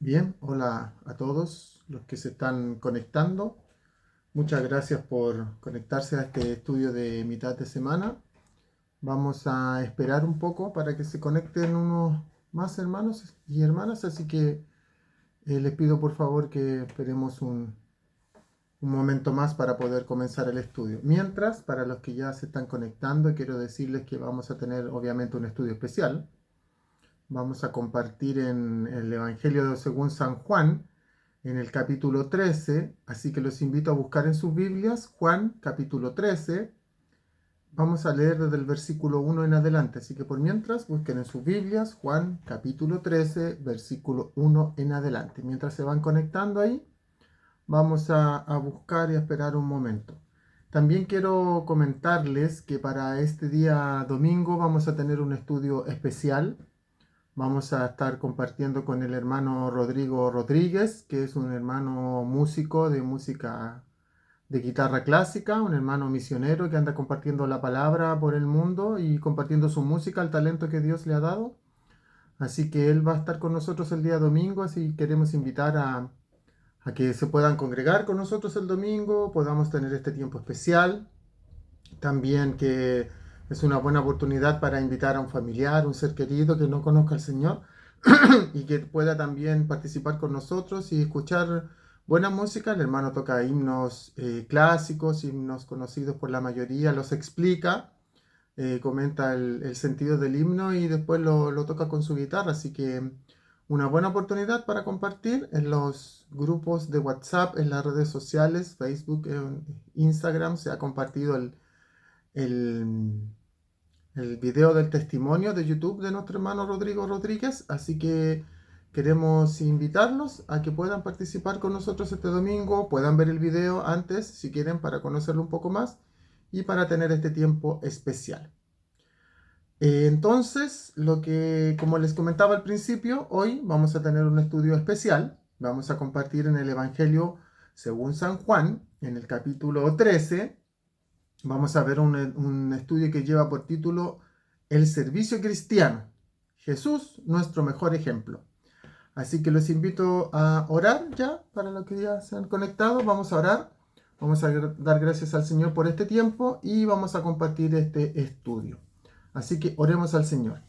Bien, hola a todos los que se están conectando. Muchas gracias por conectarse a este estudio de mitad de semana. Vamos a esperar un poco para que se conecten unos más hermanos y hermanas, así que les pido por favor que esperemos un momento más para poder comenzar el estudio. Mientras, para los que ya se están conectando, quiero decirles que vamos a tener obviamente un estudio especial. Vamos a compartir en el Evangelio según San Juan, en el capítulo 13, así que los invito a buscar en sus Biblias Juan capítulo 13. Vamos a leer desde el versículo 1 en adelante, así que por mientras busquen en sus Biblias Juan capítulo 13, versículo 1 en adelante. Mientras se van conectando ahí, vamos a buscar y a esperar un momento. También quiero comentarles que para este día domingo vamos a tener un estudio especial. Vamos a estar compartiendo con el hermano Rodrigo Rodríguez, que es un hermano músico de música de guitarra clásica, un hermano misionero que anda compartiendo la palabra por el mundo y compartiendo su música, el talento que Dios le ha dado. Así que él va a estar con nosotros el día domingo, así queremos invitar a que se puedan congregar con nosotros el domingo, podamos tener este tiempo especial. También que es una buena oportunidad para invitar a un familiar, un ser querido que no conozca al Señor y que pueda también participar con nosotros y escuchar buena música. El hermano toca himnos clásicos, himnos conocidos por la mayoría, los explica, comenta el sentido del himno y después lo toca con su guitarra. Así que una buena oportunidad para compartir en los grupos de WhatsApp, en las redes sociales, Facebook, Instagram. Se ha compartido el, el video del testimonio de YouTube de nuestro hermano Rodrigo Rodríguez, así que queremos invitarlos a que puedan participar con nosotros este domingo, puedan ver el video antes si quieren para conocerlo un poco más y para tener este tiempo especial. Entonces, como les comentaba al principio, hoy vamos a tener un estudio especial. Vamos a compartir en el Evangelio según San Juan, en el capítulo 13. Vamos a ver un estudio que lleva por título El servicio cristiano. Jesús, nuestro mejor ejemplo. Así que los invito a orar ya, para los que ya se han conectado. Vamos a orar, vamos a dar gracias al Señor por este tiempo y vamos a compartir este estudio. Así que oremos al Señor.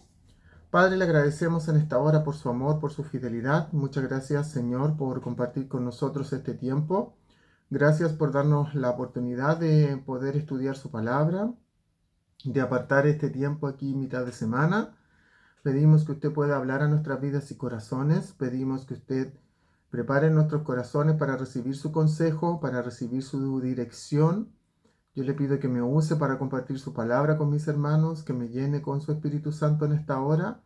Padre, le agradecemos en esta hora por su amor, por su fidelidad. Muchas gracias, Señor, por compartir con nosotros este tiempo. Gracias por darnos la oportunidad de poder estudiar su palabra, de apartar este tiempo aquí mitad de semana. Pedimos que usted pueda hablar a nuestras vidas y corazones. Pedimos que usted prepare nuestros corazones para recibir su consejo, para recibir su dirección. Yo le pido que me use para compartir su palabra con mis hermanos, que me llene con su Espíritu Santo en esta hora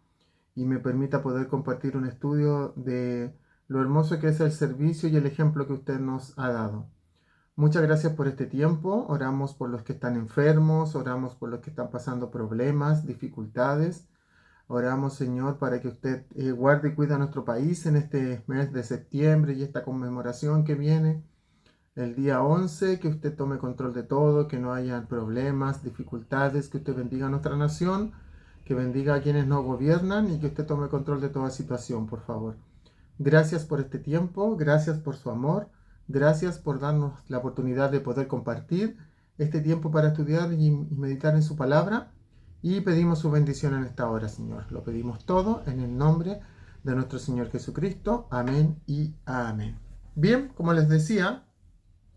y me permita poder compartir un estudio de lo hermoso que es el servicio y el ejemplo que usted nos ha dado. Muchas gracias por este tiempo. Oramos por los que están enfermos, oramos por los que están pasando problemas, dificultades. Oramos, Señor, para que usted guarde y cuide a nuestro país en este mes de septiembre y esta conmemoración que viene, el día 11, que usted tome control de todo, que no haya problemas, dificultades, que usted bendiga a nuestra nación, que bendiga a quienes nos gobiernan y que usted tome control de toda situación, por favor. Gracias por este tiempo, gracias por su amor, gracias por darnos la oportunidad de poder compartir este tiempo para estudiar y meditar en su palabra y pedimos su bendición en esta hora, Señor. Lo pedimos todo en el nombre de nuestro Señor Jesucristo. Amén y amén. Bien, como les decía,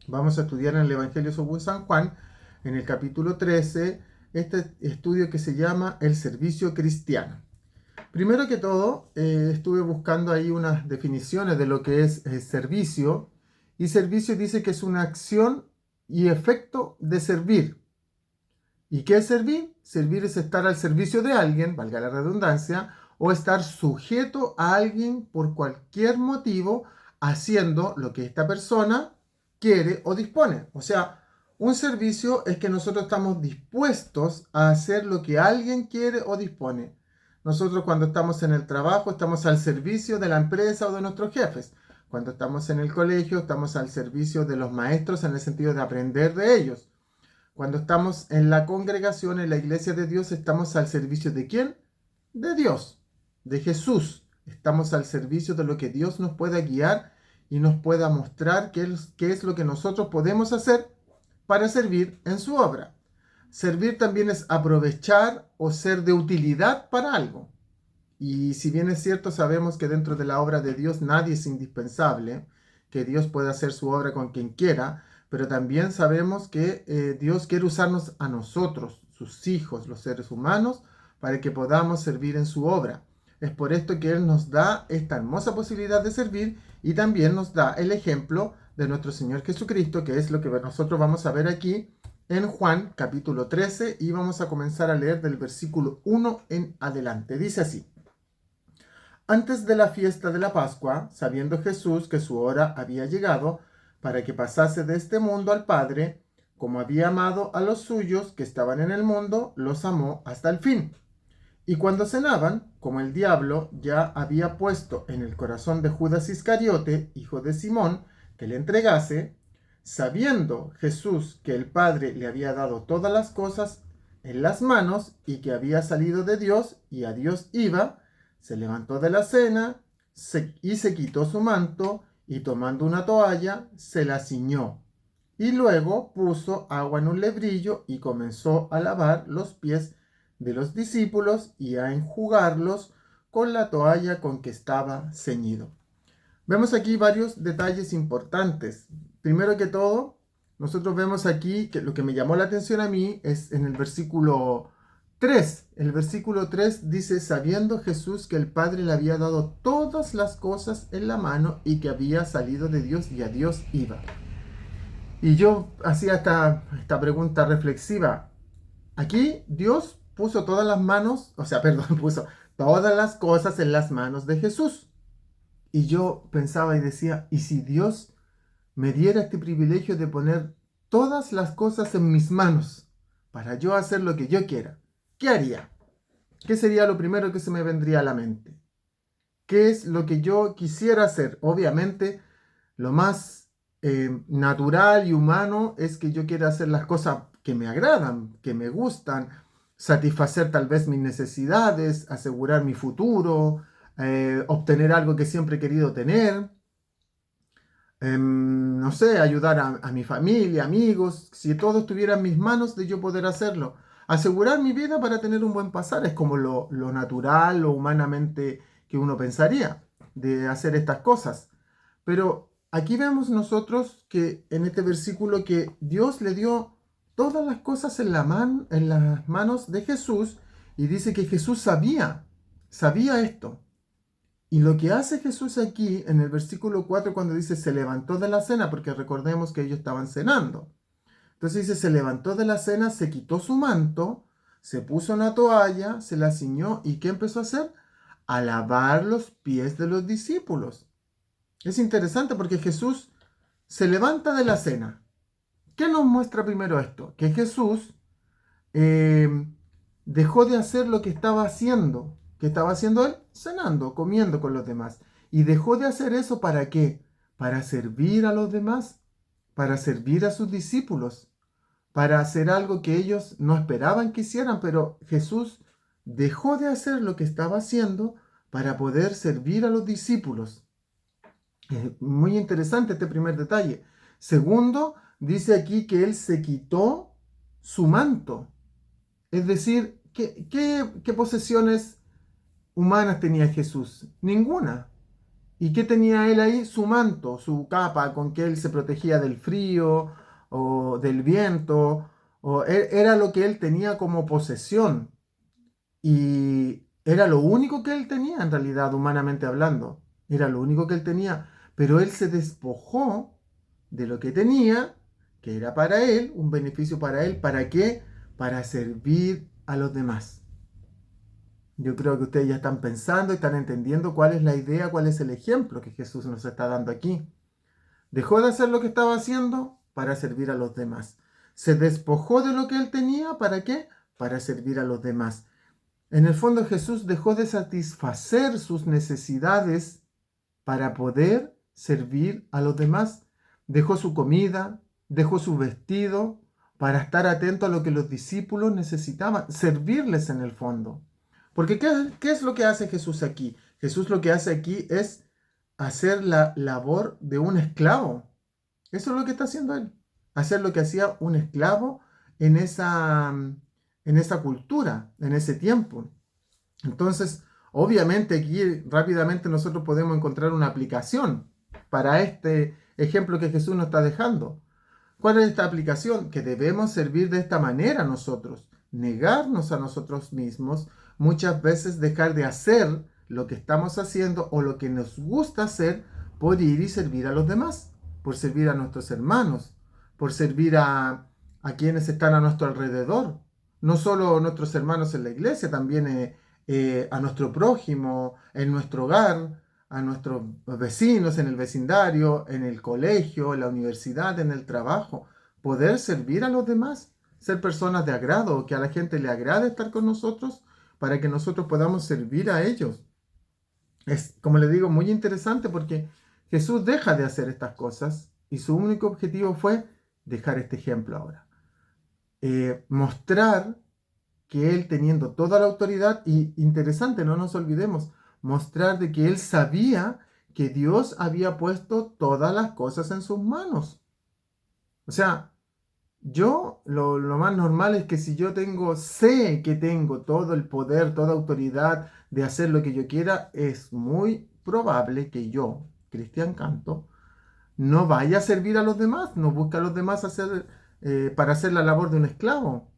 vamos a estudiar en el Evangelio según San Juan, en el capítulo 13, este estudio que se llama El servicio cristiano. Primero que todo, estuve buscando ahí unas definiciones de lo que es servicio, y servicio dice que es una acción y efecto de servir. ¿Y qué es servir? Servir es estar al servicio de alguien, valga la redundancia, o estar sujeto a alguien por cualquier motivo, haciendo lo que esta persona quiere o dispone. O sea, un servicio es que nosotros estamos dispuestos a hacer lo que alguien quiere o dispone. Nosotros cuando estamos en el trabajo estamos al servicio de la empresa o de nuestros jefes. Cuando estamos en el colegio estamos al servicio de los maestros en el sentido de aprender de ellos. Cuando estamos en la congregación, en la iglesia de Dios, estamos al servicio ¿de quién? De Dios, de Jesús, Estamos al servicio de lo que Dios nos pueda guiar y nos pueda mostrar qué es lo que nosotros podemos hacer para servir en su obra. Servir también es aprovechar o ser de utilidad para algo. Y si bien es cierto, sabemos que dentro de la obra de Dios nadie es indispensable, que Dios puede hacer su obra con quien quiera, pero también sabemos que Dios quiere usarnos a nosotros, sus hijos, los seres humanos, para que podamos servir en su obra. Es por esto que Él nos da esta hermosa posibilidad de servir y también nos da el ejemplo de nuestro Señor Jesucristo, que es lo que nosotros vamos a ver aquí en Juan capítulo 13 y vamos a comenzar a leer del versículo 1 en adelante. Dice así. Antes de la fiesta de la Pascua, sabiendo Jesús que su hora había llegado para que pasase de este mundo al Padre, como había amado a los suyos que estaban en el mundo, los amó hasta el fin. Y cuando cenaban, como el diablo ya había puesto en el corazón de Judas Iscariote, hijo de Simón, que le entregase, sabiendo Jesús que el Padre le había dado todas las cosas en las manos y que había salido de Dios y a Dios iba, se levantó de la cena y se quitó su manto y tomando una toalla se la ciñó. Y luego puso agua en un lebrillo y comenzó a lavar los pies de los discípulos y a enjugarlos con la toalla con que estaba ceñido. Vemos aquí varios detalles importantes. Primero que todo, nosotros vemos aquí que lo que me llamó la atención a mí es en el versículo 3. El versículo 3 dice, sabiendo Jesús que el Padre le había dado todas las cosas en la mano y que había salido de Dios y a Dios iba. Y yo hacía esta pregunta reflexiva. Aquí Dios puso todas las manos, puso todas las cosas en las manos de Jesús. Y yo pensaba y decía, ¿y si Dios me diera este privilegio de poner todas las cosas en mis manos para yo hacer lo que yo quiera? ¿Qué haría? ¿Qué sería lo primero que se me vendría a la mente? ¿Qué es lo que yo quisiera hacer? Obviamente, lo más natural y humano es que yo quiera hacer las cosas que me agradan, que me gustan, satisfacer tal vez mis necesidades, asegurar mi futuro, obtener algo que siempre he querido tener, no sé, ayudar a mi familia, amigos, si todo estuviera en mis manos de yo poder hacerlo. Asegurar mi vida para tener un buen pasar es como lo natural, lo humanamente que uno pensaría de hacer estas cosas. Pero aquí vemos nosotros que en este versículo que Dios le dio todas las cosas en las manos de Jesús y dice que Jesús sabía esto. Y lo que hace Jesús aquí en el versículo 4 cuando dice se levantó de la cena, porque recordemos que ellos estaban cenando. Entonces dice se levantó de la cena, se quitó su manto, se puso una toalla, se la ciñó y ¿qué empezó a hacer? A lavar los pies de los discípulos. Es interesante porque Jesús se levanta de la cena. ¿Qué nos muestra primero esto? Que Jesús dejó de hacer lo que estaba haciendo. ¿Qué estaba haciendo él? Cenando, comiendo con los demás. Y dejó de hacer eso ¿para qué? Para servir a los demás, para servir a sus discípulos, para hacer algo que ellos no esperaban que hicieran, pero Jesús dejó de hacer lo que estaba haciendo para poder servir a los discípulos. Muy interesante este primer detalle. Segundo, dice aquí que él se quitó su manto. Es decir, ¿qué posesiones humanas tenía Jesús? Ninguna. ¿Y qué tenía él ahí? Su manto, su capa con que él se protegía del frío o del viento. Era lo que él tenía como posesión. Y era lo único que él tenía en realidad, humanamente hablando. Era lo único que él tenía. Pero él se despojó de lo que tenía, que era para él, un beneficio para él. ¿Para qué? Para servir a los demás. Yo creo que ustedes ya están pensando y están entendiendo cuál es la idea, cuál es el ejemplo que Jesús nos está dando aquí. Dejó de hacer lo que estaba haciendo para servir a los demás. Se despojó de lo que él tenía, ¿para qué? Para servir a los demás. En el fondo Jesús dejó de satisfacer sus necesidades para poder servir a los demás. Dejó su comida, dejó su vestido para estar atento a lo que los discípulos necesitaban, servirles en el fondo. Porque ¿qué es lo que hace Jesús aquí? Jesús lo que hace aquí es hacer la labor de un esclavo. Eso es lo que está haciendo él. Hacer lo que hacía un esclavo en esa cultura, en ese tiempo. Entonces, obviamente aquí rápidamente nosotros podemos encontrar una aplicación para este ejemplo que Jesús nos está dejando. ¿Cuál es esta aplicación? Que debemos servir de esta manera nosotros, negarnos a nosotros mismos, muchas veces dejar de hacer lo que estamos haciendo o lo que nos gusta hacer por ir y servir a los demás, por servir a nuestros hermanos, por servir a quienes están a nuestro alrededor. No solo nuestros hermanos en la iglesia, también a nuestro prójimo, en nuestro hogar, a nuestros vecinos en el vecindario, en el colegio, en la universidad, en el trabajo, poder servir a los demás, ser personas de agrado, que a la gente le agrade estar con nosotros para que nosotros podamos servir a ellos. Es, como les digo, muy interesante porque Jesús deja de hacer estas cosas y su único objetivo fue dejar este ejemplo ahora. Mostrar que él teniendo toda la autoridad, y interesante, no nos olvidemos, mostrar de que él sabía que Dios había puesto todas las cosas en sus manos. O sea, lo más normal es que si yo sé que tengo todo el poder, toda autoridad de hacer lo que yo quiera, es muy probable que yo, Cristian Canto, no vaya a servir a los demás, no busque a los demás para hacer la labor de un esclavo.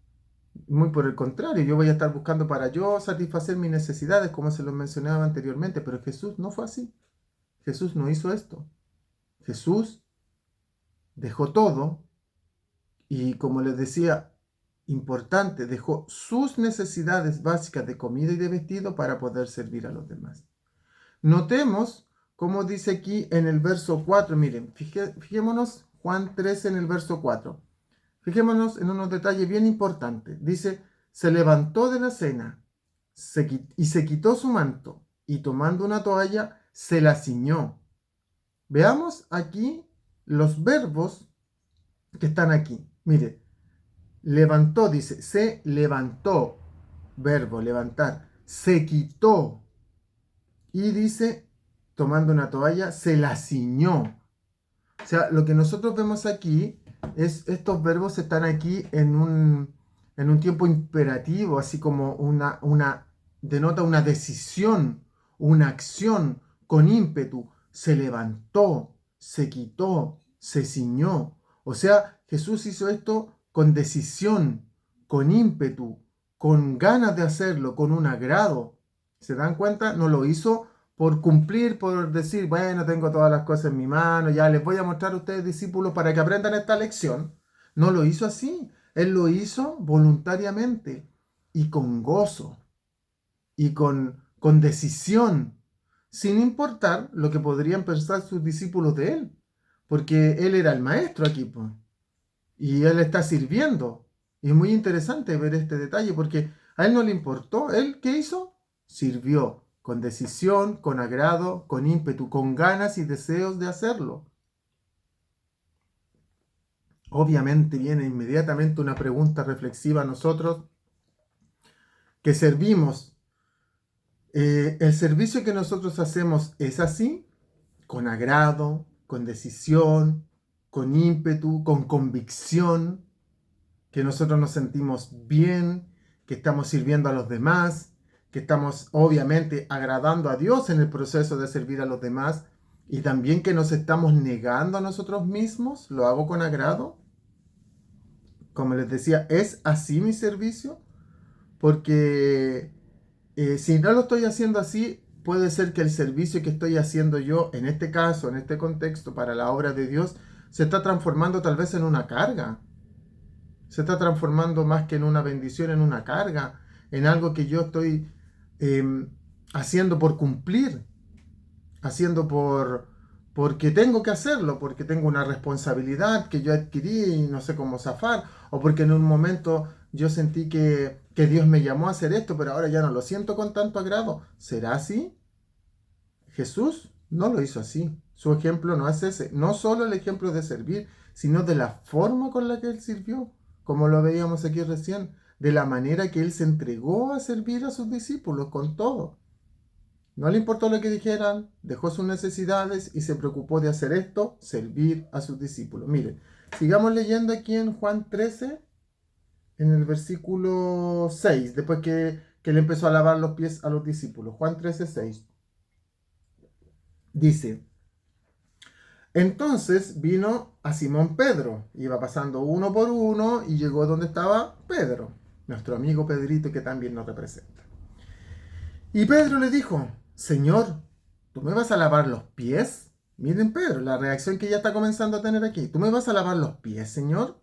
Muy por el contrario, yo voy a estar buscando para yo satisfacer mis necesidades, como se lo mencionaba anteriormente, pero Jesús no fue así. Jesús no hizo esto. Jesús dejó todo y, como les decía, importante, dejó sus necesidades básicas de comida y de vestido para poder servir a los demás. Notemos como dice aquí en el verso 4, miren, fijémonos Juan 13 en el verso 4. Fijémonos en unos detalles bien importantes. Dice, se levantó de la cena y se quitó su manto y tomando una toalla se la ciñó. Veamos aquí los verbos que están aquí. Mire, levantó, dice, se levantó, verbo, levantar, se quitó y dice, tomando una toalla, se la ciñó. O sea, lo que nosotros vemos aquí es estos verbos están aquí en un tiempo imperativo, así como denota una decisión, una acción con ímpetu. Se levantó, se quitó, se ciñó. O sea, Jesús hizo esto con decisión, con ímpetu, con ganas de hacerlo, con un agrado. ¿Se dan cuenta? No lo hizo por cumplir, por decir, bueno, tengo todas las cosas en mi mano, ya les voy a mostrar a ustedes, discípulos, para que aprendan esta lección. No lo hizo así. Él lo hizo voluntariamente y con gozo y con decisión, sin importar lo que podrían pensar sus discípulos de él, porque él era el maestro aquí, pues, y él está sirviendo. Y es muy interesante ver este detalle, porque a él no le importó. ¿Él qué hizo? Sirvió con decisión, con agrado, con ímpetu, con ganas y deseos de hacerlo. Obviamente viene inmediatamente una pregunta reflexiva a nosotros que servimos. ¿El servicio que nosotros hacemos es así? Con agrado, con decisión, con ímpetu, con convicción, que nosotros nos sentimos bien, que estamos sirviendo a los demás, que estamos obviamente agradando a Dios en el proceso de servir a los demás y también que nos estamos negando a nosotros mismos. ¿Lo hago con agrado? Como les decía, ¿es así mi servicio? Porque si no lo estoy haciendo así, puede ser que el servicio que estoy haciendo yo, en este caso, en este contexto, para la obra de Dios, se está transformando tal vez en una carga. Se está transformando más que en una bendición, en una carga, en algo que yo estoy haciendo por cumplir, haciendo porque tengo que hacerlo, porque tengo una responsabilidad que yo adquirí y no sé cómo zafar, o porque en un momento yo sentí que Dios me llamó a hacer esto, pero ahora ya no lo siento con tanto agrado. ¿Será así? Jesús no lo hizo así. Su ejemplo no es ese. No solo el ejemplo de servir, sino de la forma con la que él sirvió, como lo veíamos aquí recién, de la manera que él se entregó a servir a sus discípulos con todo. No le importó lo que dijeran, dejó sus necesidades y se preocupó de hacer esto, servir a sus discípulos. Miren, sigamos leyendo aquí en Juan 13, en el versículo 6, después que le empezó a lavar los pies a los discípulos. Juan 13, 6. Dice, entonces vino a Simón Pedro, iba pasando uno por uno y llegó donde estaba Pedro, nuestro amigo Pedrito que también nos representa. Y Pedro le dijo, Señor, ¿tú me vas a lavar los pies? Miren Pedro, la reacción que ya está comenzando a tener aquí. ¿Tú me vas a lavar los pies, Señor?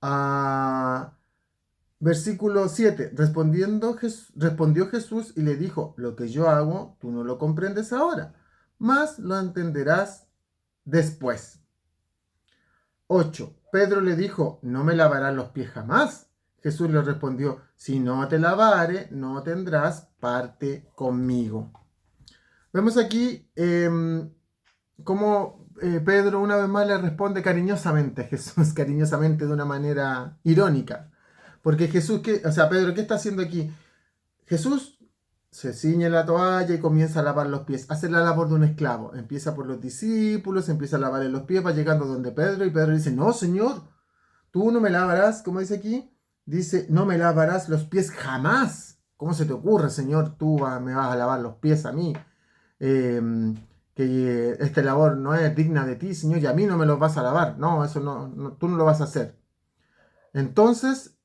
Ah, versículo 7. Respondió Jesús y le dijo, lo que yo hago, tú no lo comprendes ahora, mas lo entenderás después. 8. Pedro le dijo, no me lavarás los pies jamás. Jesús le respondió, si no te lavare, no tendrás parte conmigo. Vemos aquí cómo Pedro una vez más le responde cariñosamente a Jesús, cariñosamente de una manera irónica. Porque Jesús, Pedro, ¿qué está haciendo aquí? Jesús se ciñe la toalla y comienza a lavar los pies. Hace la labor de un esclavo. Empieza por los discípulos, empieza a lavarle los pies, va llegando donde Pedro y Pedro dice, no, Señor, tú no me lavarás, ¿cómo dice aquí? Dice, no me lavarás los pies jamás. ¿Cómo se te ocurre, Señor? Me vas a lavar los pies a mí. Que esta labor no es digna de ti, Señor, y a mí no me los vas a lavar. No, eso no, tú no lo vas a hacer. Entonces,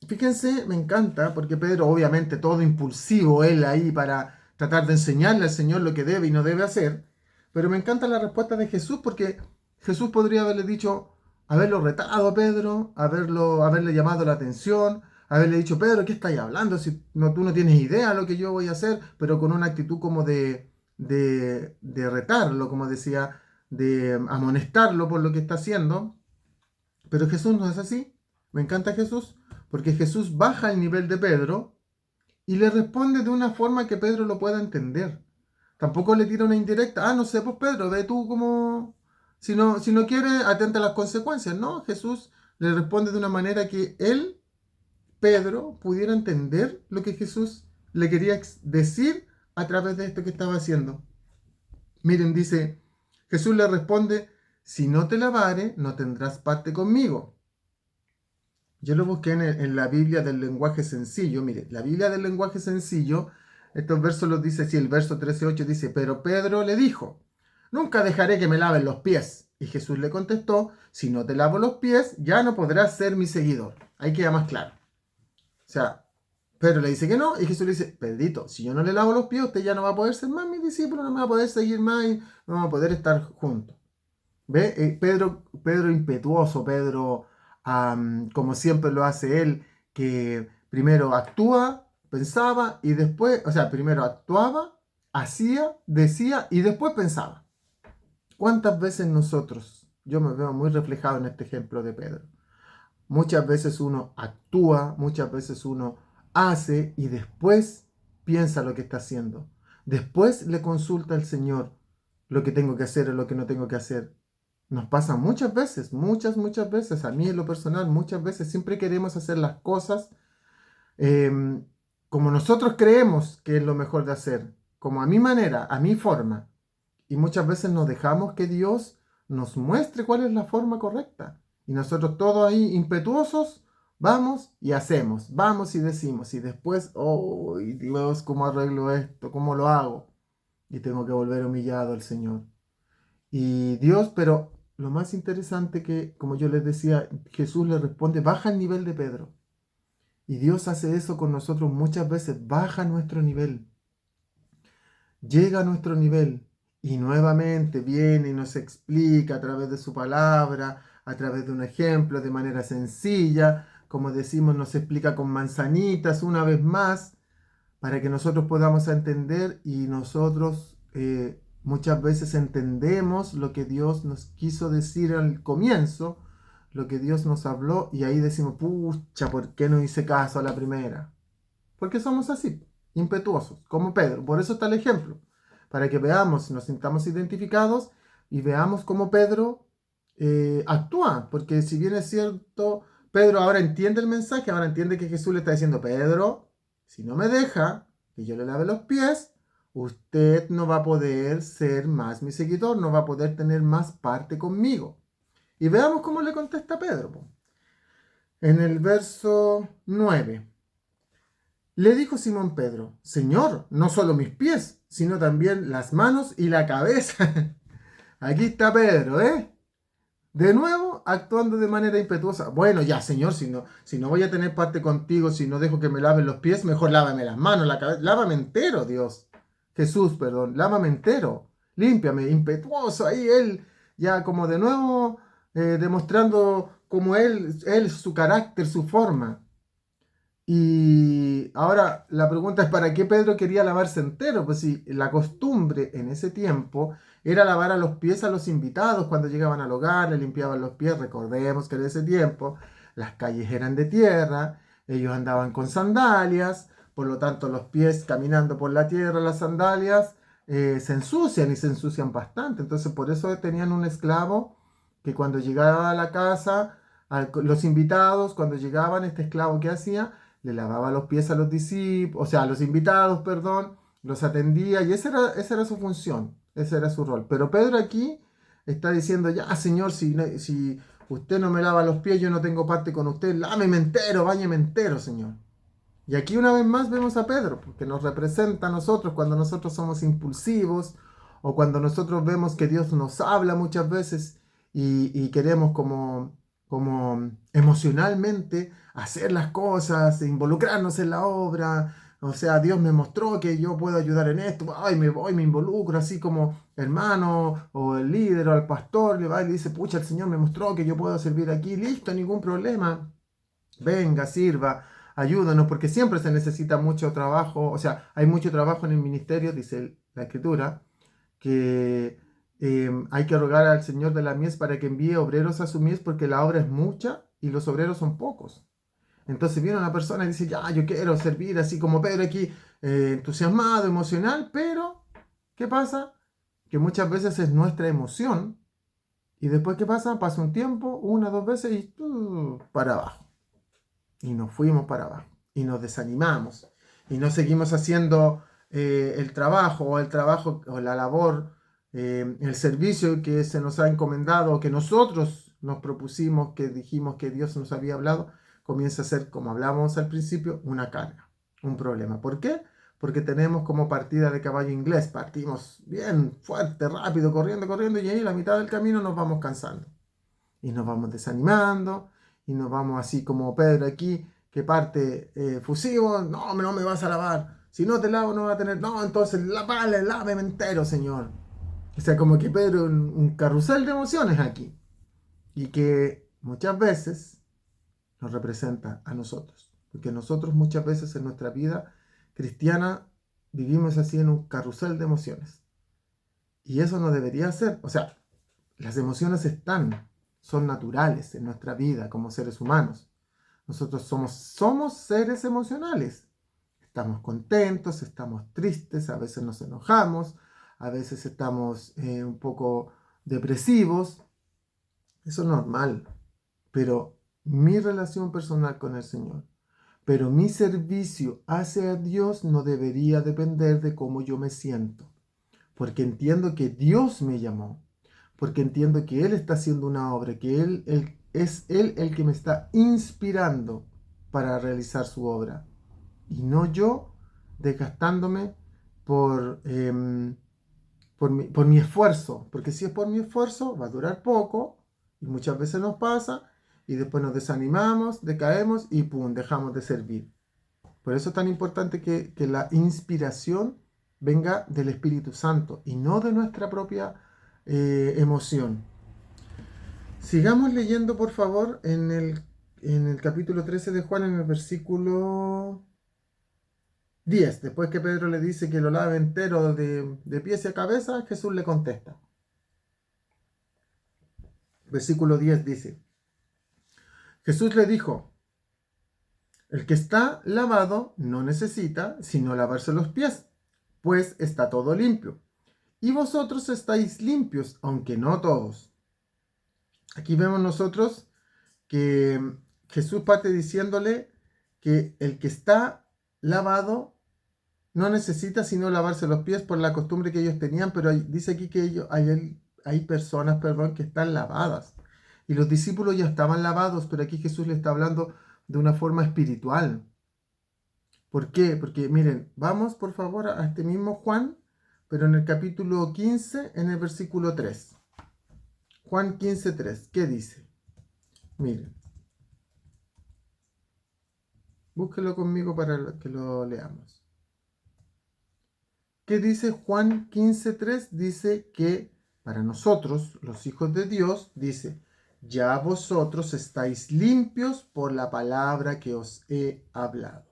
fíjense, me encanta, porque Pedro, obviamente, todo impulsivo, él ahí para tratar de enseñarle al Señor lo que debe y no debe hacer, pero me encanta la respuesta de Jesús, porque Jesús podría haberle dicho, haberlo retado a Pedro, haberle llamado la atención, haberle dicho, Pedro, ¿qué estás hablando? Si no, tú no tienes idea de lo que yo voy a hacer, pero con una actitud como de retarlo, como decía, de amonestarlo por lo que está haciendo. Pero Jesús no es así. Me encanta Jesús porque Jesús baja el nivel de Pedro y le responde de una forma que Pedro lo pueda entender. Tampoco le tira una indirecta. Ah, no sé, pues Pedro, ve tú como... Si no quiere, atenta a las consecuencias. No, Jesús le responde de una manera que él, Pedro, pudiera entender lo que Jesús le quería decir a través de esto que estaba haciendo. Miren, dice, Jesús le responde, si no te lavare, no tendrás parte conmigo. Yo lo busqué en la Biblia del lenguaje sencillo. Mire, la Biblia del lenguaje sencillo, estos versos los dice así, el verso 13:8 dice, pero Pedro le dijo, nunca dejaré que me laven los pies. Y Jesús le contestó, si no te lavo los pies, ya no podrás ser mi seguidor. Ahí queda más claro. O sea, Pedro le dice que no, y Jesús le dice, Pedrito, si yo no le lavo los pies, usted ya no va a poder ser más mi discípulo, no me va a poder seguir más y no vamos a poder estar juntos. ¿Ve? Pedro impetuoso, Pedro, como siempre lo hace él, que primero actúa, pensaba y después, o sea, primero actuaba, hacía, decía y después pensaba. ¿Cuántas veces nosotros, yo me veo muy reflejado en este ejemplo de Pedro, muchas veces uno actúa, muchas veces uno hace y después piensa lo que está haciendo. Después le consulta al Señor lo que tengo que hacer o lo que no tengo que hacer. Nos pasa muchas veces, muchas veces, a mí en lo personal, muchas veces siempre queremos hacer las cosas eh, como nosotros creemos que es lo mejor de hacer, como a mi manera, a mi forma. Y muchas veces nos dejamos que Dios nos muestre cuál es la forma correcta. Y nosotros todos ahí impetuosos, vamos y hacemos, vamos y decimos. Y después, oh Dios, ¿cómo arreglo esto? ¿Cómo lo hago? Y tengo que volver humillado al Señor. Y Dios, pero lo más interesante que, como yo les decía, Jesús le responde, baja el nivel de Pedro. Y Dios hace eso con nosotros muchas veces, baja nuestro nivel, llega a nuestro nivel y nuevamente viene y nos explica a través de su palabra, a través de un ejemplo, de manera sencilla, como decimos, nos explica con manzanitas una vez más, para que nosotros podamos entender y nosotros muchas veces entendemos lo que Dios nos quiso decir al comienzo, lo que Dios nos habló y ahí decimos, pucha, ¿por qué no hice caso a la primera? Porque somos así, impetuosos, como Pedro. Por eso está el ejemplo, para que veamos, nos sintamos identificados y veamos cómo Pedro actúa, porque si bien es cierto, Pedro ahora entiende el mensaje, ahora entiende que Jesús le está diciendo, Pedro, si no me deja, que yo le lave los pies, usted no va a poder ser más mi seguidor, no va a poder tener más parte conmigo. Y veamos cómo le contesta Pedro, po. En el verso 9. Le dijo Simón Pedro: Señor, no solo mis pies, sino también las manos y la cabeza. Aquí está Pedro, ¿eh? De nuevo, actuando de manera impetuosa. Bueno, ya, Señor, si no voy a tener parte contigo, si no dejo que me laven los pies, mejor lávame las manos, la cabeza. Lávame entero, Dios. Jesús, perdón, lávame entero. Límpiame, impetuoso. Ahí él, ya como de nuevo, demostrando como él, su carácter, su forma. Y ahora la pregunta es, ¿para qué Pedro quería lavarse entero? Pues si la costumbre en ese tiempo era lavar a los pies a los invitados cuando llegaban al hogar, le limpiaban los pies. Recordemos que en ese tiempo las calles eran de tierra, ellos andaban con sandalias, por lo tanto los pies caminando por la tierra, las sandalias, se ensucian y se ensucian bastante. Entonces por eso tenían un esclavo que cuando llegaba a la casa, los invitados, cuando llegaban, este esclavo que hacía, le lavaba los pies a los discípulos, o sea, a los invitados, perdón, los atendía y esa era su función, ese era su rol. Pero Pedro aquí está diciendo, ya, Señor, si usted no me lava los pies, yo no tengo parte con usted, láveme entero, báñeme entero, Señor. Y aquí una vez más vemos a Pedro, porque nos representa a nosotros cuando nosotros somos impulsivos o cuando nosotros vemos que Dios nos habla muchas veces y queremos como emocionalmente hacer las cosas, involucrarnos en la obra. O sea, Dios me mostró que yo puedo ayudar en esto. Ay, me voy, me involucro, así como hermano o el líder o el pastor le va y le dice, pucha, el Señor me mostró que yo puedo servir aquí. Listo, ningún problema. Venga, sirva, ayúdanos, porque siempre se necesita mucho trabajo. O sea, hay mucho trabajo en el ministerio, dice la Escritura, que hay que rogar al Señor de la mies para que envíe obreros a su mies, porque la obra es mucha y los obreros son pocos. Entonces viene una persona y dice, ya, yo quiero servir así como Pedro aquí, entusiasmado, emocional, pero ¿qué pasa? Que muchas veces es nuestra emoción y después ¿qué pasa? Pasa un tiempo, una, dos veces y para abajo. Y nos fuimos para abajo y nos desanimamos y no seguimos haciendo el trabajo o la labor, el servicio que se nos ha encomendado o que nosotros nos propusimos, que dijimos que Dios nos había hablado, comienza a ser, como hablábamos al principio, una carga, un problema. ¿Por qué? Porque tenemos como partida de caballo inglés, partimos bien fuerte, rápido, corriendo, corriendo, y ahí a la mitad del camino nos vamos cansando y nos vamos desanimando y nos vamos así como Pedro aquí, que parte fusivo, no, no me vas a lavar, si no te lavo no vas a tener, no, entonces lávame entero, Señor. O sea, como que Pedro un carrusel de emociones aquí y que muchas veces nos representa a nosotros, porque nosotros muchas veces en nuestra vida cristiana vivimos así en un carrusel de emociones y eso no debería ser. O sea, las emociones son naturales en nuestra vida como seres humanos. Nosotros somos seres emocionales. Estamos contentos, estamos tristes, a veces nos enojamos, a veces estamos un poco depresivos. Eso es normal. Pero mi relación personal con el Señor, pero mi servicio hacia Dios no debería depender de cómo yo me siento. Porque entiendo que Dios me llamó, porque entiendo que Él está haciendo una obra, que es Él el que me está inspirando para realizar su obra, y no yo desgastándome por mi esfuerzo, porque si es por mi esfuerzo va a durar poco, y muchas veces nos pasa, y después nos desanimamos, decaemos y pum, dejamos de servir. Por eso es tan importante que la inspiración venga del Espíritu Santo y no de nuestra propia emoción. Sigamos leyendo, por favor, en el capítulo 13 de Juan, en el versículo 10. Después que Pedro le dice que lo lave entero de pies a cabeza, Jesús le contesta. Versículo 10 dice, Jesús le dijo, el que está lavado no necesita sino lavarse los pies, pues está todo limpio. Y vosotros estáis limpios, aunque no todos. Aquí vemos nosotros que Jesús parte diciéndole que el que está lavado no necesita sino lavarse los pies por la costumbre que ellos tenían, pero dice aquí que hay personas, perdón, que están lavadas. Y los discípulos ya estaban lavados, pero aquí Jesús le está hablando de una forma espiritual. ¿Por qué? Porque miren, vamos por favor a este mismo Juan, pero en el capítulo 15, en el versículo 3. Juan 15:3, ¿qué dice? Miren, búsquelo conmigo para que lo leamos. ¿Qué dice Juan 15:3? Dice que para nosotros, los hijos de Dios, dice, ya vosotros estáis limpios por la palabra que os he hablado.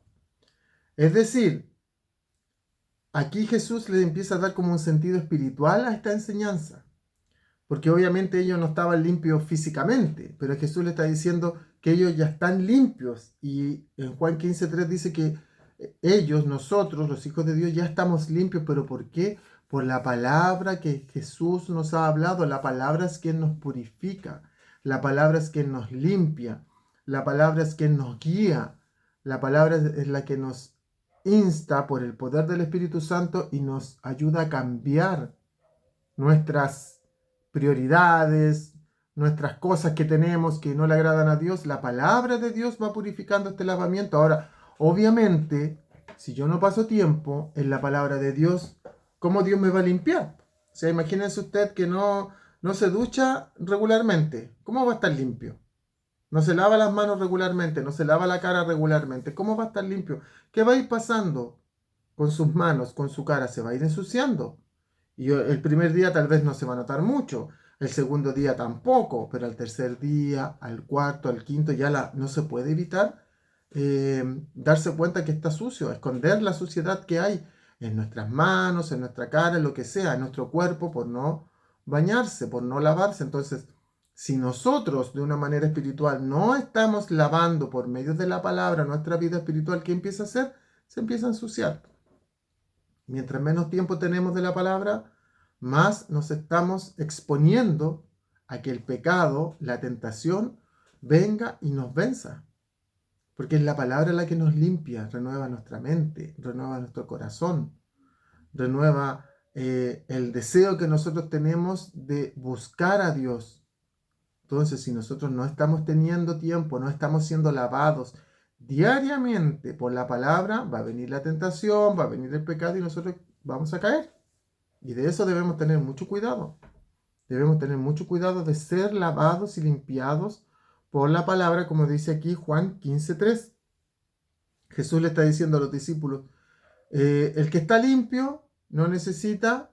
Es decir, aquí Jesús le empieza a dar como un sentido espiritual a esta enseñanza, porque obviamente ellos no estaban limpios físicamente, pero Jesús le está diciendo que ellos ya están limpios, y en Juan 15:3 dice que ellos, nosotros, los hijos de Dios, ya estamos limpios, pero ¿por qué? Por la palabra que Jesús nos ha hablado. La palabra es quien nos purifica, la palabra es quien nos limpia, la palabra es quien nos guía, la palabra es la que nos insta por el poder del Espíritu Santo y nos ayuda a cambiar nuestras prioridades, nuestras cosas que tenemos que no le agradan a Dios. La palabra de Dios va purificando este lavamiento. Ahora, obviamente, si yo no paso tiempo en la palabra de Dios, ¿cómo Dios me va a limpiar? O sea, imagínense usted que no se ducha regularmente. ¿Cómo va a estar limpio? No se lava las manos regularmente, no se lava la cara regularmente. ¿Cómo va a estar limpio? ¿Qué va a ir pasando con sus manos, con su cara? Se va a ir ensuciando. Y el primer día tal vez no se va a notar mucho, el segundo día tampoco, pero al tercer día, al cuarto, al quinto, no se puede evitar darse cuenta que está sucio, esconder la suciedad que hay en nuestras manos, en nuestra cara, en lo que sea, en nuestro cuerpo, por no bañarse, por no lavarse. Entonces, si nosotros de una manera espiritual no estamos lavando por medio de la palabra nuestra vida espiritual, ¿qué empieza a hacer? Se empieza a ensuciar. Mientras menos tiempo tenemos de la palabra, más nos estamos exponiendo a que el pecado, la tentación, venga y nos venza. Porque es la palabra la que nos limpia, renueva nuestra mente, renueva nuestro corazón, renueva el deseo que nosotros tenemos de buscar a Dios. Entonces, si nosotros no estamos teniendo tiempo, no estamos siendo lavados diariamente por la palabra, va a venir la tentación, va a venir el pecado y nosotros vamos a caer. Y de eso debemos tener mucho cuidado. Debemos tener mucho cuidado de ser lavados y limpiados por la palabra, como dice aquí Juan 15:3. Jesús le está diciendo a los discípulos, el que está limpio no necesita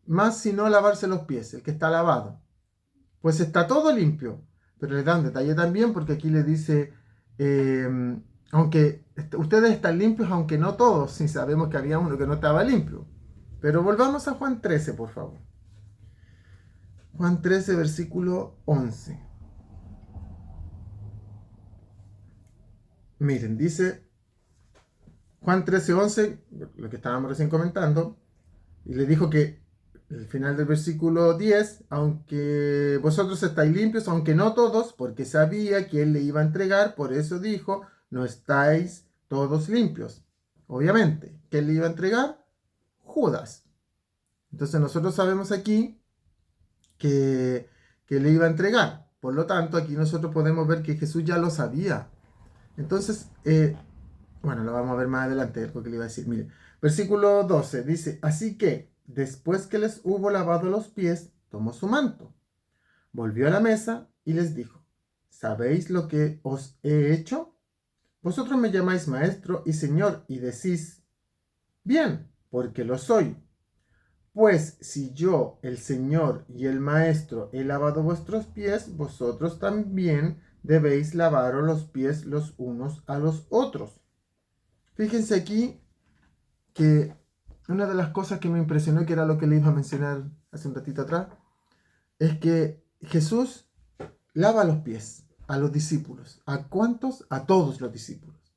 más sino lavarse los pies, el que está lavado. Pues está todo limpio. Pero le da un detalle también, porque aquí le dice, aunque ustedes están limpios, aunque no todos, si sabemos que había uno que no estaba limpio. Pero volvamos a Juan 13, por favor. Juan 13, versículo 11. Miren, dice Juan 13, 11, lo que estábamos recién comentando, y le dijo que el final del versículo 10, aunque vosotros estáis limpios, aunque no todos, porque sabía que él le iba a entregar, por eso dijo, no estáis todos limpios. Obviamente, ¿quién le iba a entregar? Judas. Entonces nosotros sabemos aquí que le iba a entregar. Por lo tanto, aquí nosotros podemos ver que Jesús ya lo sabía. Entonces, bueno, lo vamos a ver más adelante, algo que le iba a decir. Mire, versículo 12 dice, así que después que les hubo lavado los pies, tomó su manto, volvió a la mesa y les dijo, ¿sabéis lo que os he hecho? Vosotros me llamáis maestro y señor y decís, bien, porque lo soy. Pues si yo, el Señor y el Maestro, he lavado vuestros pies, vosotros también debéis lavaros los pies los unos a los otros. Fíjense aquí que una de las cosas que me impresionó, que era lo que le iba a mencionar hace un ratito atrás, es que Jesús lava los pies a los discípulos. ¿A cuántos? A todos los discípulos.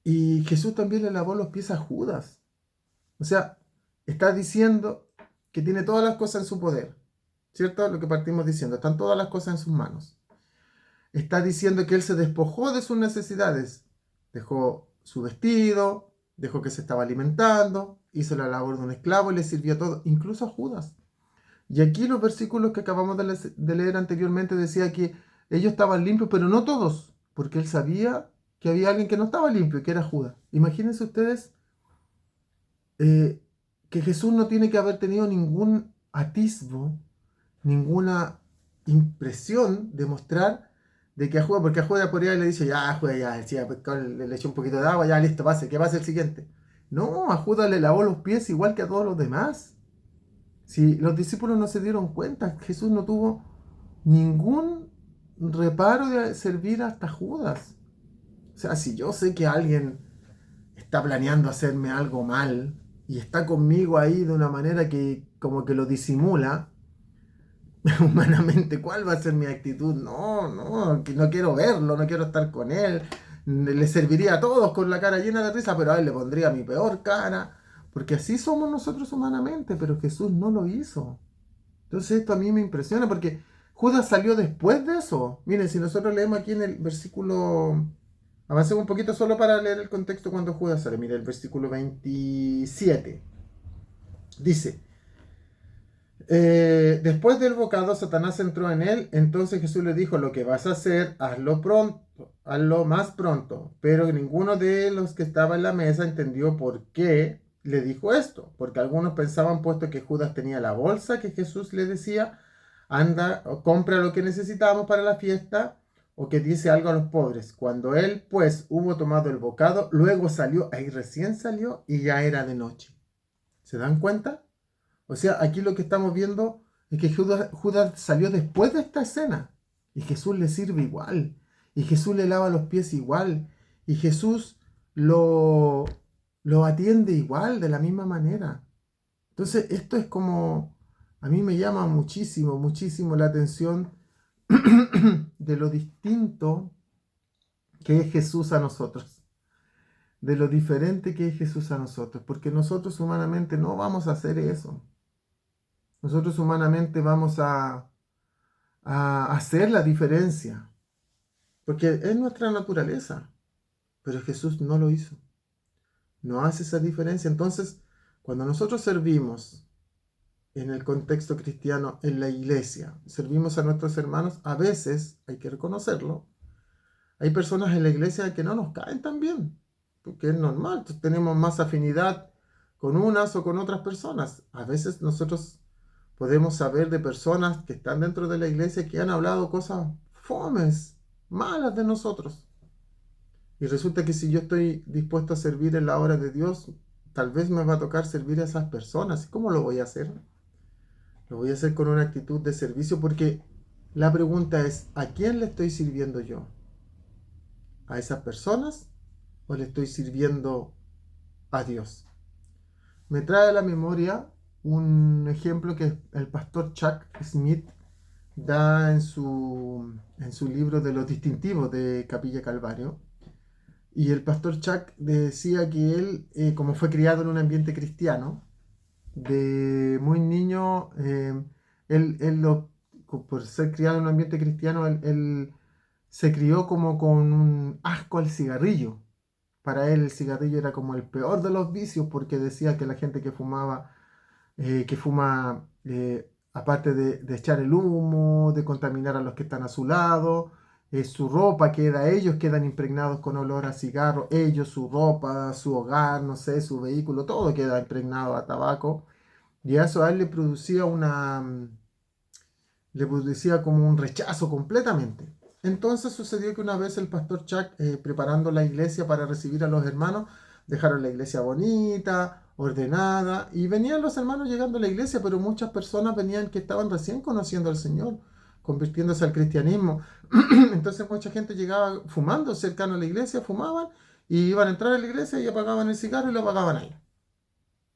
Y Jesús también le lavó los pies a Judas. O sea, está diciendo que tiene todas las cosas en su poder, ¿cierto? Lo que partimos diciendo, están todas las cosas en sus manos. Está diciendo que él se despojó de sus necesidades, dejó su vestido, Dejó que se estaba alimentando, hizo la labor de un esclavo y le sirvió a todo, incluso a Judas. Y aquí los versículos que acabamos de leer anteriormente decía que ellos estaban limpios, pero no todos, porque él sabía que había alguien que no estaba limpio, que era Judas. Imagínense ustedes eh, que Jesús no tiene que haber tenido ningún atisbo, ninguna impresión de mostrar de que a Judas, porque a Judas por ahí le dice, ya, Judas, ya, sí, le echó un poquito de agua, ya, listo, pase, ¿qué pasa el siguiente? No, a Judas le lavó los pies igual que a todos los demás. Si los discípulos no se dieron cuenta, Jesús no tuvo ningún reparo de servir hasta Judas. O sea, si yo sé que alguien está planeando hacerme algo mal y está conmigo ahí de una manera que como que lo disimula, humanamente, ¿cuál va a ser mi actitud? No, no, que no quiero verlo, no quiero estar con él. Le serviría a todos con la cara llena de risa, pero a él le pondría mi peor cara, porque así somos nosotros humanamente, pero Jesús no lo hizo. Entonces esto a mí me impresiona porque Judas salió después de eso. Miren, si nosotros leemos aquí en el versículo, avancemos un poquito solo para leer el contexto cuando Judas sale. Mire, el versículo 27 dice, después del bocado, Satanás entró en él. Entonces Jesús le dijo, lo que vas a hacer, hazlo pronto, hazlo más pronto. Pero ninguno de los que estaba en la mesa entendió por qué le dijo esto. Porque algunos pensaban, puesto que Judas tenía la bolsa, que Jesús le decía, anda, o compra lo que necesitamos para la fiesta, o que dice algo a los pobres. Cuando él, pues, hubo tomado el bocado, luego salió, ahí recién salió, y ya era de noche. ¿Se dan cuenta? O sea, aquí lo que estamos viendo es que Judas salió después de esta escena. Y Jesús le sirve igual. Y Jesús le lava los pies igual. Y Jesús lo, lo atiende igual, de la misma manera. Entonces, esto es como, a mí me llama muchísimo, muchísimo la atención de lo distinto que es Jesús a nosotros. De lo diferente que es Jesús a nosotros. Porque nosotros humanamente no vamos a hacer eso. Nosotros humanamente vamos a hacer la diferencia, porque es nuestra naturaleza, pero Jesús no lo hizo, no hace esa diferencia. Entonces, cuando nosotros servimos en el contexto cristiano, en la iglesia, servimos a nuestros hermanos, a veces, hay que reconocerlo, hay personas en la iglesia que no nos caen tan bien, porque es normal, tenemos más afinidad con unas o con otras personas. A veces nosotros podemos saber de personas que están dentro de la iglesia que han hablado cosas fomes, malas de nosotros. Y resulta que si yo estoy dispuesto a servir en la obra de Dios, tal vez me va a tocar servir a esas personas. ¿Y cómo lo voy a hacer? Lo voy a hacer con una actitud de servicio porque la pregunta es, ¿a quién le estoy sirviendo yo? ¿A esas personas o le estoy sirviendo a Dios? Me trae a la memoria un ejemplo que el pastor Chuck Smith da en su libro de los distintivos de Capilla Calvario. Y el pastor Chuck decía que él, como fue criado en un ambiente cristiano, de muy niño, por ser criado en un ambiente cristiano, él se crió como con un asco al cigarrillo. Para él el cigarrillo era como el peor de los vicios porque decía que la gente que fuma, aparte de echar el humo, de contaminar a los que están a su lado, su ropa queda, ellos quedan impregnados con olor a cigarro, ellos, su ropa, su hogar, no sé, su vehículo, todo queda impregnado a tabaco. Y eso a él le producía como un rechazo completamente. Entonces sucedió que una vez el pastor Chuck, preparando la iglesia para recibir a los hermanos, dejaron la iglesia bonita, ordenada, y venían los hermanos llegando a la iglesia, pero muchas personas venían que estaban recién conociendo al Señor, convirtiéndose al cristianismo. Entonces mucha gente llegaba fumando cercano a la iglesia, fumaban, y iban a entrar a la iglesia y apagaban el cigarro y lo apagaban ahí.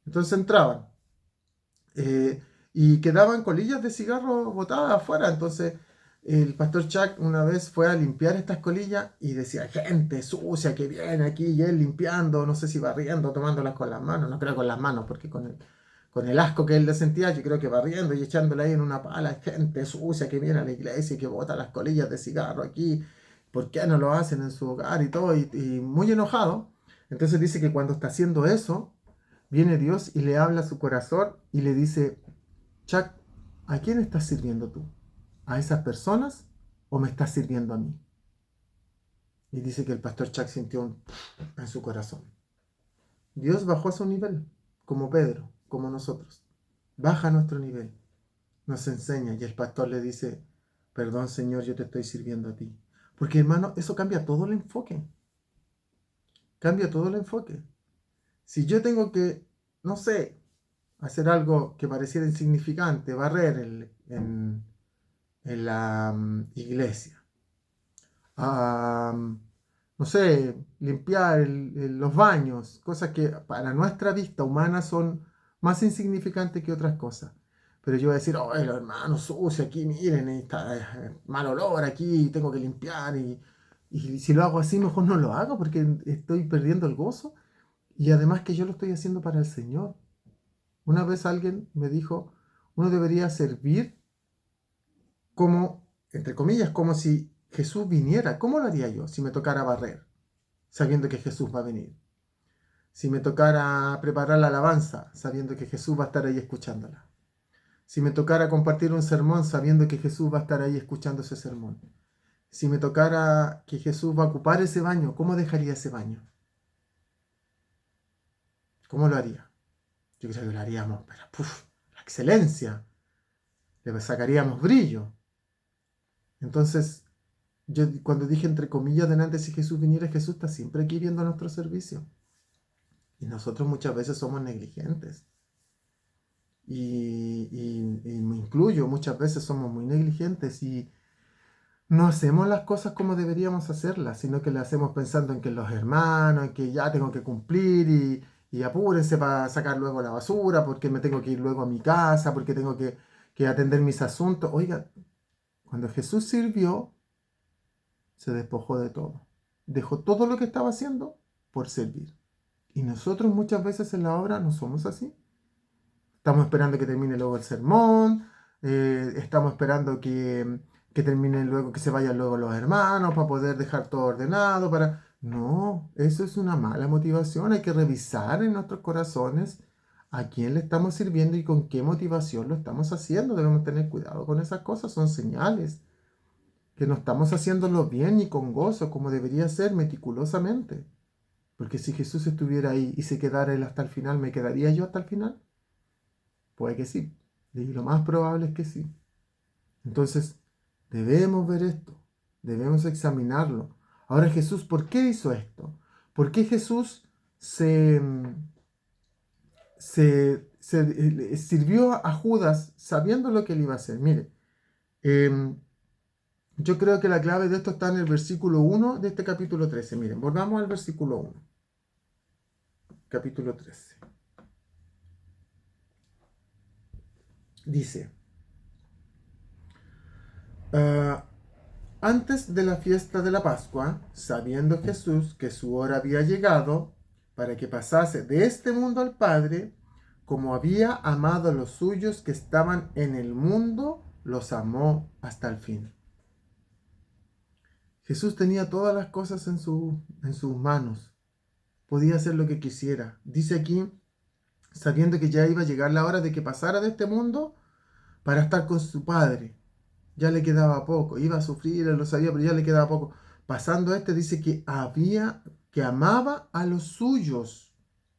Entonces entraban y quedaban colillas de cigarro botadas afuera. Entonces el pastor Chuck una vez fue a limpiar estas colillas y decía, gente sucia que viene aquí, y él limpiando, no sé si barriendo, tomándolas con las manos, no creo con las manos, porque con el asco que él le sentía, yo creo que barriendo y echándola ahí en una pala, gente sucia que viene a la iglesia y que bota las colillas de cigarro aquí, ¿por qué no lo hacen en su hogar y todo? Y muy enojado. Entonces dice que cuando está haciendo eso, viene Dios y le habla a su corazón y le dice, Chuck, ¿a quién estás sirviendo tú? ¿A esas personas o me estás sirviendo a mí? Y dice que el pastor Chuck sintió en su corazón. Dios bajó a su nivel, como Pedro, como nosotros. Baja a nuestro nivel, nos enseña y el pastor le dice, perdón Señor, yo te estoy sirviendo a ti. Porque hermano, eso cambia todo el enfoque. Cambia todo el enfoque. Si yo tengo que, no sé, hacer algo que pareciera insignificante, barrer en la iglesia, ah, no sé, limpiar los baños, cosas que para nuestra vista humana son más insignificantes que otras cosas. Pero yo voy a decir, oh, los hermanos sucios aquí, miren, está mal olor aquí, tengo que limpiar. Y si lo hago así, mejor no lo hago porque estoy perdiendo el gozo. Y además que yo lo estoy haciendo para el Señor. Una vez alguien me dijo, uno debería servir como, entre comillas, como si Jesús viniera. ¿Cómo lo haría yo si me tocara barrer, sabiendo que Jesús va a venir? Si me tocara preparar la alabanza, sabiendo que Jesús va a estar ahí escuchándola. Si me tocara compartir un sermón, sabiendo que Jesús va a estar ahí escuchando ese sermón. Si me tocara que Jesús va a ocupar ese baño, ¿cómo dejaría ese baño? ¿Cómo lo haría? Yo creo que lo haríamos, pero la excelencia, le sacaríamos brillo. Entonces, yo cuando dije entre comillas delante, si Jesús viniera, Jesús está siempre aquí viendo nuestro servicio. Y nosotros muchas veces somos negligentes. Y me incluyo, muchas veces somos muy negligentes y no hacemos las cosas como deberíamos hacerlas, sino que las hacemos pensando en que los hermanos, en que ya tengo que cumplir y apúrense para sacar luego la basura, porque me tengo que ir luego a mi casa, porque tengo que atender mis asuntos. Oiga, cuando Jesús sirvió, se despojó de todo. Dejó todo lo que estaba haciendo por servir. Y nosotros muchas veces en la obra no somos así. Estamos esperando que termine luego el sermón, estamos esperando que termine luego, que se vayan luego los hermanos para poder dejar todo ordenado, para... No, eso es una mala motivación. Hay que revisar en nuestros corazones a quién le estamos sirviendo y con qué motivación lo estamos haciendo. Debemos tener cuidado con esas cosas, son señales que no estamos haciéndolo bien y con gozo, como debería ser meticulosamente. Porque si Jesús estuviera ahí y se quedara él hasta el final, ¿me quedaría yo hasta el final? Puede que sí. Y lo más probable es que sí. Entonces, debemos ver esto. Debemos examinarlo. Ahora Jesús, ¿por qué hizo esto? ¿Por qué Jesús sirvió a Judas sabiendo lo que él iba a hacer? Mire, em, yo creo que la clave de esto está en el versículo 1 de este capítulo 13. Miren, volvamos al versículo 1. Capítulo 13. Dice, ah, antes de la fiesta de la Pascua, sabiendo Jesús que su hora había llegado para que pasase de este mundo al Padre, como había amado a los suyos que estaban en el mundo, los amó hasta el fin. Jesús tenía todas las cosas en sus manos. Podía hacer lo que quisiera. Dice aquí, sabiendo que ya iba a llegar la hora de que pasara de este mundo para estar con su Padre. Ya le quedaba poco, iba a sufrir, él lo sabía, pero ya le quedaba poco. Pasando dice que amaba a los suyos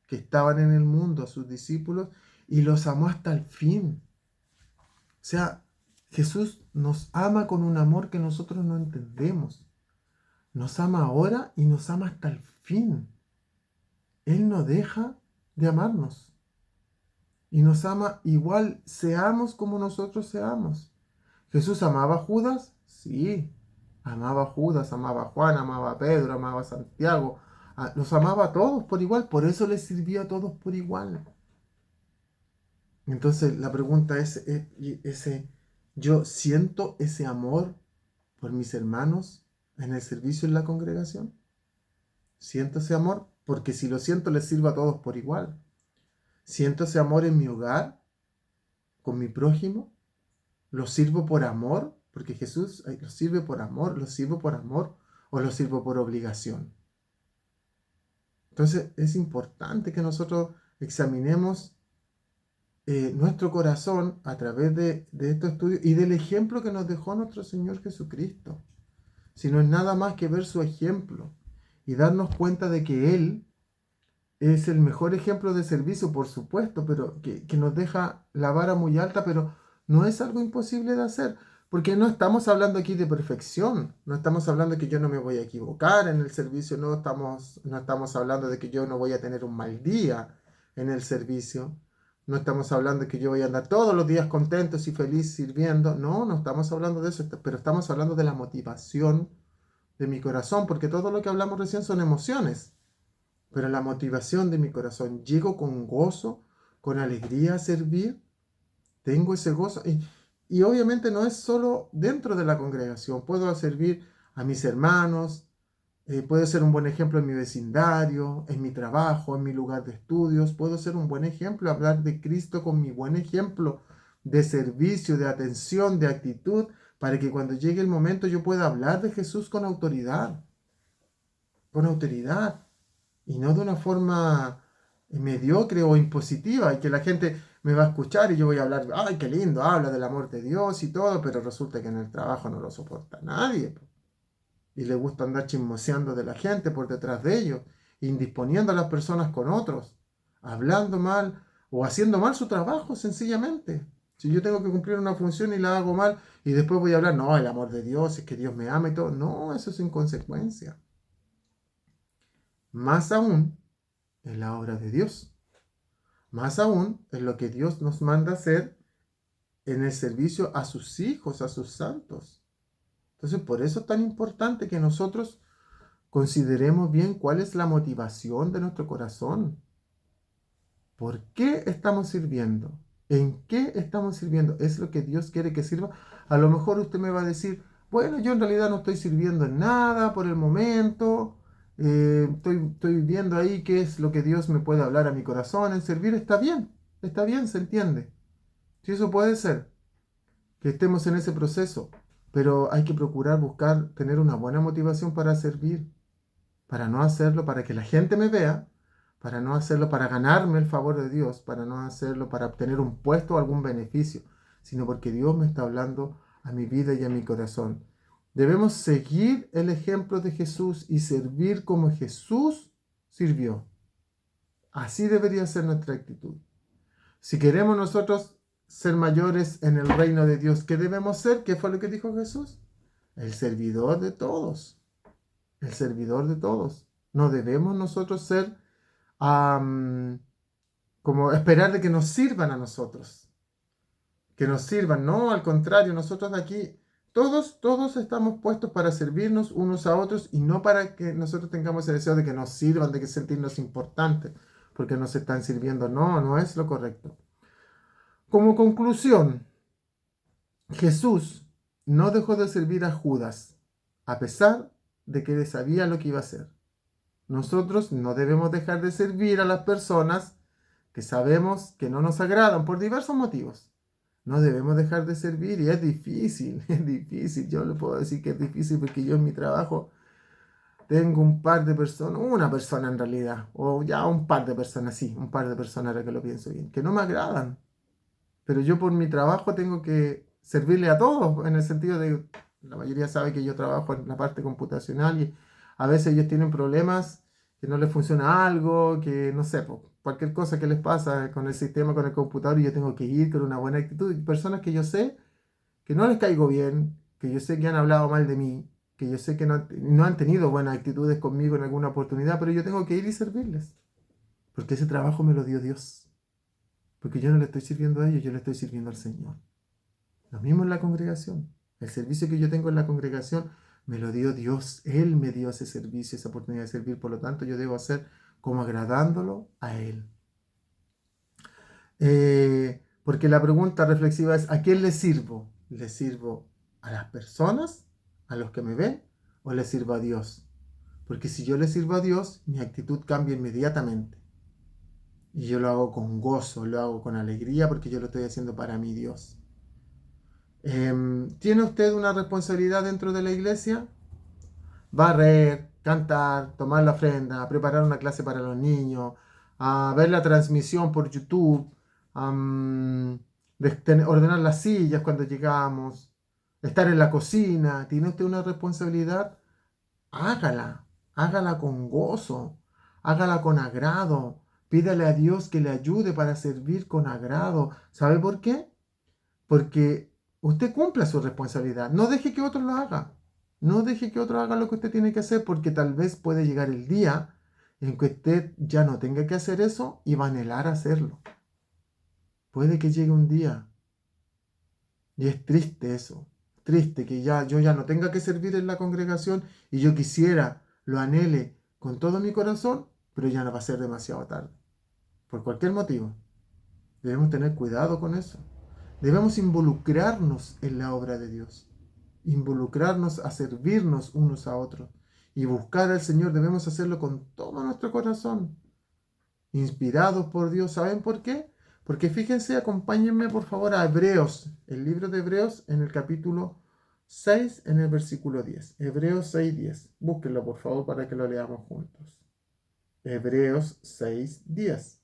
que estaban en el mundo, a sus discípulos, y los amó hasta el fin. O sea, Jesús nos ama con un amor que nosotros no entendemos. Nos ama ahora y nos ama hasta el fin. Él no deja de amarnos. Y nos ama igual, seamos como nosotros seamos. ¿Jesús amaba a Judas? Sí, amaba a Judas, amaba a Juan, amaba a Pedro, amaba a Santiago. Los amaba a todos por igual, por eso les sirvía a todos por igual. Entonces la pregunta ¿yo siento ese amor por mis hermanos en el servicio en la congregación? ¿Siento ese amor? Porque si lo siento, les sirvo a todos por igual. ¿Siento ese amor en mi hogar, con mi prójimo? ¿Lo sirvo por amor? Porque Jesús lo sirve por amor, lo sirvo por amor o lo sirvo por obligación. Entonces es importante que nosotros examinemos nuestro corazón a través de estos estudios y del ejemplo que nos dejó nuestro Señor Jesucristo. Si no es nada más que ver su ejemplo y darnos cuenta de que Él es el mejor ejemplo de servicio, por supuesto, pero que nos deja la vara muy alta, pero no es algo imposible de hacer, porque no estamos hablando aquí de perfección, no estamos hablando de que yo no me voy a equivocar en el servicio, no estamos hablando de que yo no voy a tener un mal día en el servicio, no estamos hablando de que yo voy a andar todos los días contentos y feliz sirviendo, no, no estamos hablando de eso, pero estamos hablando de la motivación de mi corazón, porque todo lo que hablamos recién son emociones. Pero la motivación de mi corazón, llego con gozo, con alegría a servir, tengo ese gozo. Y obviamente no es solo dentro de la congregación, puedo servir a mis hermanos, puedo ser un buen ejemplo en mi vecindario, en mi trabajo, en mi lugar de estudios, puedo ser un buen ejemplo, hablar de Cristo con mi buen ejemplo de servicio, de atención, de actitud, para que cuando llegue el momento yo pueda hablar de Jesús con autoridad y no de una forma mediocre o impositiva, y que la gente me va a escuchar y yo voy a hablar, ay, qué lindo, habla del amor de Dios y todo, pero resulta que en el trabajo no lo soporta nadie, po, y le gusta andar chismoseando de la gente por detrás de ellos, indisponiendo a las personas con otros, hablando mal o haciendo mal su trabajo sencillamente. Si yo tengo que cumplir una función y la hago mal y después voy a hablar, no, el amor de Dios, es que Dios me ama y todo, no, eso es inconsecuencia. Más aún en la obra de Dios. Más aún en lo que Dios nos manda hacer en el servicio a sus hijos, a sus santos. Entonces, por eso es tan importante que nosotros consideremos bien cuál es la motivación de nuestro corazón. ¿Por qué estamos sirviendo? ¿En qué estamos sirviendo? ¿Es lo que Dios quiere que sirva? A lo mejor usted me va a decir, bueno, yo en realidad no estoy sirviendo en nada por el momento. Estoy viendo ahí qué es lo que Dios me puede hablar a mi corazón. En servir está bien, se entiende. Si eso puede ser, que estemos en ese proceso, pero hay que procurar buscar tener una buena motivación para servir, para no hacerlo para que la gente me vea, para no hacerlo para ganarme el favor de Dios, para no hacerlo para obtener un puesto o algún beneficio, sino porque Dios me está hablando a mi vida y a mi corazón. Debemos seguir el ejemplo de Jesús y servir como Jesús sirvió. Así debería ser nuestra actitud. Si queremos nosotros ser mayores en el reino de Dios, ¿qué debemos ser? ¿Qué fue lo que dijo Jesús? El servidor de todos. El servidor de todos. No debemos nosotros ser como esperar de que nos sirvan a nosotros. Que nos sirvan. No, al contrario, nosotros aquí, todos estamos puestos para servirnos unos a otros y no para que nosotros tengamos el deseo de que nos sirvan, de que sentirnos importantes, porque nos están sirviendo. No, no es lo correcto. Como conclusión, Jesús no dejó de servir a Judas, a pesar de que él sabía lo que iba a hacer. Nosotros no debemos dejar de servir a las personas que sabemos que no nos agradan por diversos motivos. No debemos dejar de servir y es difícil, es difícil. Yo le puedo decir que es difícil porque yo en mi trabajo tengo un par de personas, una persona en realidad, o ya un par de personas, sí, un par de personas ahora que lo pienso bien, que no me agradan. Pero yo por mi trabajo tengo que servirle a todos, en el sentido de, la mayoría sabe que yo trabajo en la parte computacional y a veces ellos tienen problemas, que no les funciona algo, que no sé, cualquier cosa que les pasa con el sistema, con el computador, y yo tengo que ir con una buena actitud. Y personas que yo sé que no les caigo bien, que yo sé que han hablado mal de mí, que yo sé que no han tenido buenas actitudes conmigo en alguna oportunidad, pero yo tengo que ir y servirles, porque ese trabajo me lo dio Dios. Porque yo no le estoy sirviendo a ellos, yo le estoy sirviendo al Señor. Lo mismo en la congregación. El servicio que yo tengo en la congregación me lo dio Dios. Él me dio ese servicio, esa oportunidad de servir. Por lo tanto, yo debo hacer como agradándolo a Él. Porque la pregunta reflexiva es, ¿a quién le sirvo? ¿Le sirvo a las personas, a los que me ven, o le sirvo a Dios? Porque si yo le sirvo a Dios, mi actitud cambia inmediatamente. Y yo lo hago con gozo, lo hago con alegría, porque yo lo estoy haciendo para mi Dios. ¿Tiene usted una responsabilidad dentro de la iglesia? Barrer, cantar, tomar la ofrenda, preparar una clase para los niños, a ver la transmisión por YouTube, ordenar las sillas cuando llegamos, estar en la cocina. ¿Tiene usted una responsabilidad? Hágala, hágala con gozo, hágala con agrado. Pídale a Dios que le ayude para servir con agrado. ¿Sabe por qué? Porque usted cumpla su responsabilidad. No deje que otro lo haga. No deje que otro haga lo que usted tiene que hacer, porque tal vez puede llegar el día en que usted ya no tenga que hacer eso y va a anhelar hacerlo. Puede que llegue un día y es triste eso. Triste que yo ya no tenga que servir en la congregación y yo quisiera, lo anhele con todo mi corazón, pero ya no va a ser demasiado tarde. Por cualquier motivo. Debemos tener cuidado con eso. Debemos involucrarnos en la obra de Dios. Involucrarnos a servirnos unos a otros. Y buscar al Señor debemos hacerlo con todo nuestro corazón. Inspirados por Dios. ¿Saben por qué? Porque fíjense, acompáñenme por favor a Hebreos, el libro de Hebreos en el capítulo 6, en el versículo 10. Hebreos 6:10. Búsquenlo por favor para que lo leamos juntos. Hebreos 6:10.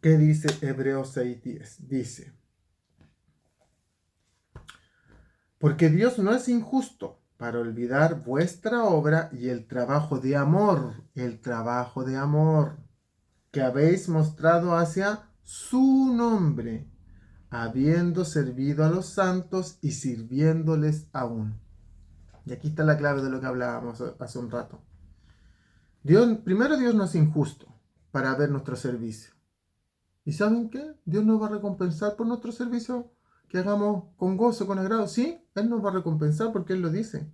¿Qué dice Hebreos 6:10? Dice, porque Dios no es injusto para olvidar vuestra obra y el trabajo de amor que habéis mostrado hacia su nombre, habiendo servido a los santos y sirviéndoles aún. Y aquí está la clave de lo que hablábamos hace un rato. Primero, Dios no es injusto para ver nuestro servicio. ¿Y saben qué? Dios nos va a recompensar por nuestro servicio que hagamos con gozo, con agrado. Sí, Él nos va a recompensar porque Él lo dice.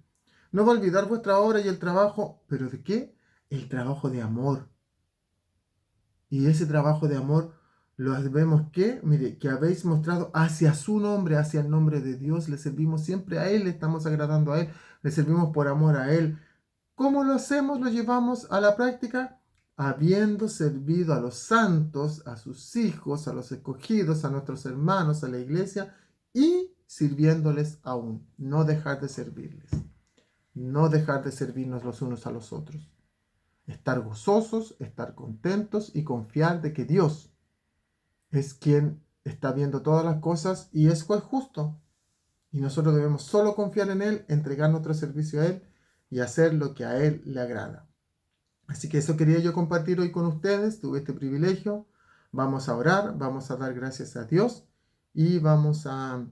No va a olvidar vuestra obra y el trabajo. ¿Pero de qué? El trabajo de amor. Y ese trabajo de amor lo vemos que, mire, que habéis mostrado hacia su nombre, hacia el nombre de Dios. Le servimos siempre a Él, le estamos agradando a Él, le servimos por amor a Él. ¿Cómo lo hacemos? ¿Lo llevamos a la práctica? Habiendo servido a los santos, a sus hijos, a los escogidos, a nuestros hermanos, a la iglesia, y sirviéndoles aún. No dejar de servirles. No dejar de servirnos los unos a los otros. Estar gozosos, estar contentos y confiar de que Dios es quien está viendo todas las cosas y es juez justo. Y nosotros debemos solo confiar en Él, entregar nuestro servicio a Él y hacer lo que a Él le agrada. Así que eso quería yo compartir hoy con ustedes. Tuve este privilegio. Vamos a orar, vamos a dar gracias a Dios y vamos a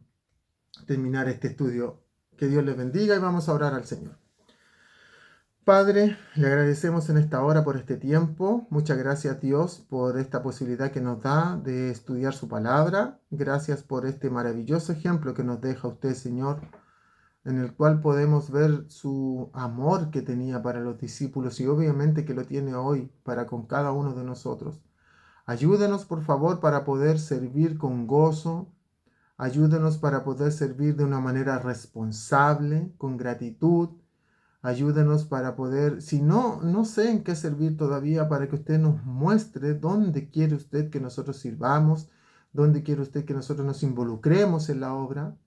terminar este estudio. Que Dios les bendiga y vamos a orar al Señor. Padre, le agradecemos en esta hora por este tiempo. Muchas gracias, Dios, por esta posibilidad que nos da de estudiar su palabra. Gracias por este maravilloso ejemplo que nos deja usted, Señor, en el cual podemos ver su amor que tenía para los discípulos y obviamente que lo tiene hoy para con cada uno de nosotros. Ayúdenos, por favor, para poder servir con gozo. Ayúdenos para poder servir de una manera responsable, con gratitud. Ayúdenos para poder, si no sé en qué servir todavía, para que usted nos muestre dónde quiere usted que nosotros sirvamos, dónde quiere usted que nosotros nos involucremos en la obra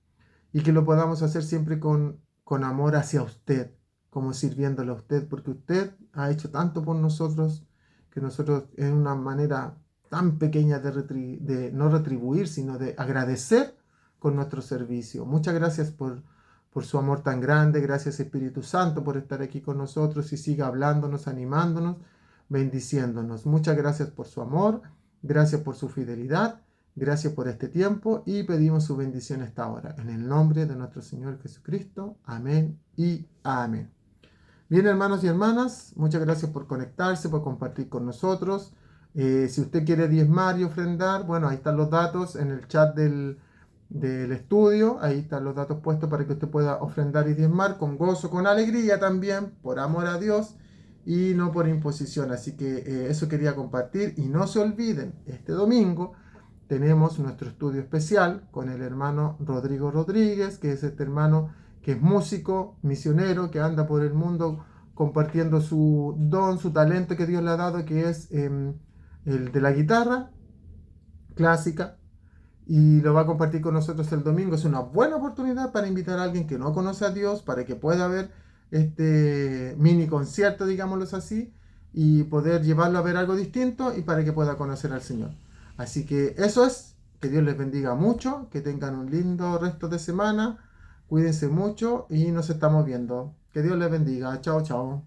y que lo podamos hacer siempre con amor hacia usted, como sirviéndole a usted, porque usted ha hecho tanto por nosotros que nosotros en una manera tan pequeña de no retribuir, sino de agradecer con nuestro servicio. Muchas gracias por su amor tan grande. Gracias Espíritu Santo por estar aquí con nosotros y siga hablándonos, animándonos, bendiciéndonos. Muchas gracias por su amor, gracias por su fidelidad, gracias por este tiempo y pedimos su bendición esta hora. En el nombre de nuestro Señor Jesucristo. Amén y amén. Bien, hermanos y hermanas, muchas gracias por conectarse, por compartir con nosotros. Si usted quiere diezmar y ofrendar, bueno, ahí están los datos en el chat del estudio. Ahí están los datos puestos para que usted pueda ofrendar y diezmar con gozo, con alegría también, por amor a Dios y no por imposición. Así que eso quería compartir. Y no se olviden, este domingo tenemos nuestro estudio especial con el hermano Rodrigo Rodríguez, que es este hermano que es músico, misionero, que anda por el mundo compartiendo su don, su talento que Dios le ha dado, que es el de la guitarra clásica. y lo va a compartir con nosotros el domingo. Es una buena oportunidad para invitar a alguien que no conoce a Dios, para que pueda ver este mini concierto, digámoslo así, y poder llevarlo a ver algo distinto y para que pueda conocer al Señor. Así que eso es, que Dios les bendiga mucho, que tengan un lindo resto de semana, cuídense mucho y nos estamos viendo. Que Dios les bendiga. Chao, chao.